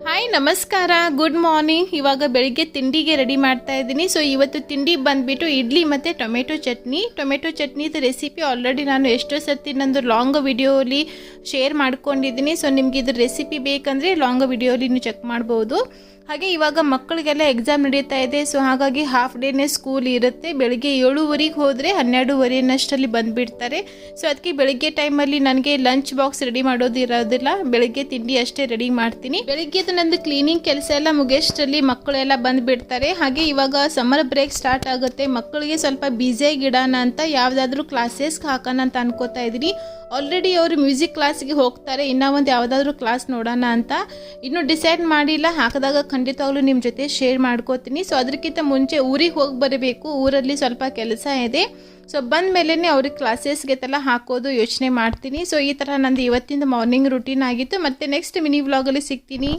Hi ನಮಸ್ಕಾರ, good morning. ಇವಾಗ ಬೆಳಿಗ್ಗೆ ತಿಂಡಿಗೆ ರೆಡಿ ಮಾಡ್ತಾ ಇದ್ದೀನಿ. ಸೊ ಇವತ್ತು ತಿಂಡಿ ಬಂದುಬಿಟ್ಟು ಇಡ್ಲಿ ಮತ್ತು ಟೊಮೆಟೊ ಚಟ್ನಿದು ರೆಸಿಪಿ ಆಲ್ರೆಡಿ ನಾನು ಎಷ್ಟೋ ಸರ್ತಿ ನಂದು ಲಾಂಗ್ ವಿಡಿಯೋಲಿ ಶೇರ್ ಮಾಡ್ಕೊಂಡಿದ್ದೀನಿ. ಸೊ ನಿಮ್ಗೆ ಇದ್ರ ರೆಸಿಪಿ ಬೇಕಂದರೆ ಲಾಂಗ್ ವಿಡಿಯೋಲಿ ನೀವು ಚೆಕ್ ಮಾಡ್ಬೋದು. ಹಾಗೆ ಇವಾಗ ಮಕ್ಕಳಿಗೆಲ್ಲ ಎಕ್ಸಾಮ್ ನಡೀತಾ ಇದೆ. ಸೊ ಹಾಗಾಗಿ ಹಾಫ್ ಡೇನೇ ಸ್ಕೂಲ್ ಇರುತ್ತೆ. ಬೆಳಿಗ್ಗೆ 7:30 ಹೋದರೆ 12:30 ಬಂದುಬಿಡ್ತಾರೆ. ಸೊ ಅದಕ್ಕೆ ಬೆಳಿಗ್ಗೆ ಟೈಮಲ್ಲಿ ನನಗೆ ಲಂಚ್ ಬಾಕ್ಸ್ ರೆಡಿ ಮಾಡೋದಿರೋದಿಲ್ಲ, ಬೆಳಿಗ್ಗೆ ತಿಂಡಿ ಅಷ್ಟೇ ರೆಡಿ ಮಾಡ್ತೀನಿ. ಬೆಳಿಗ್ಗೆದು ನಂದು ಕ್ಲೀನಿಂಗ್ ಕೆಲಸ ಎಲ್ಲ ಮುಗಿಯೋಷ್ಟರಲ್ಲಿ ಮಕ್ಕಳೆಲ್ಲ ಬಂದುಬಿಡ್ತಾರೆ. ಹಾಗೆ ಇವಾಗ ಸಮ್ಮರ್ ಬ್ರೇಕ್ ಸ್ಟಾರ್ಟ್ ಆಗುತ್ತೆ. ಮಕ್ಕಳಿಗೆ ಸ್ವಲ್ಪ ಬ್ಯುಸಿಯಾಗಿ ಇಡೋಣ ಅಂತ ಯಾವುದಾದ್ರೂ ಕ್ಲಾಸಸ್ಗೆ ಹಾಕೋಣ ಅಂತ ಅನ್ಕೋತಾ ಇದ್ದೀನಿ. ಆಲ್ರೆಡಿ ಅವರು ಮ್ಯೂಸಿಕ್ ಕ್ಲಾಸ್ಗೆ ಹೋಗ್ತಾರೆ, ಇನ್ನೂ ಒಂದು ಯಾವುದಾದ್ರೂ ಕ್ಲಾಸ್ ನೋಡೋಣ ಅಂತ ಇನ್ನೂ ಡಿಸೈಡ್ ಮಾಡಿಲ್ಲ. ಹಾಕಿದಾಗ ಖಂಡಿತವಾಗ್ಲೂ ನಿಮ್ಮ ಜೊತೆ ಶೇರ್ ಮಾಡ್ಕೋತೀನಿ. ಸೊ ಅದಕ್ಕಿಂತ ಮುಂಚೆ ಊರಿಗೆ ಹೋಗಿ ಬರಬೇಕು, ಊರಲ್ಲಿ ಸ್ವಲ್ಪ ಕೆಲಸ ಇದೆ. ಸೊ ಬಂದ ಮೇಲೇ ಅವ್ರಿಗೆ ಕ್ಲಾಸಸ್ಗೆ ಹಾಕೋದು ಯೋಚನೆ ಮಾಡ್ತೀನಿ. ಸೊ ಈ ಥರ ನಂದು ಇವತ್ತಿಂದ ಮಾರ್ನಿಂಗ್ ರುಟೀನ್ ಆಗಿತ್ತು. ಮತ್ತು ನೆಕ್ಸ್ಟ್ ಮಿನಿ ವ್ಲಾಗಲ್ಲಿ ಸಿಗ್ತೀನಿ.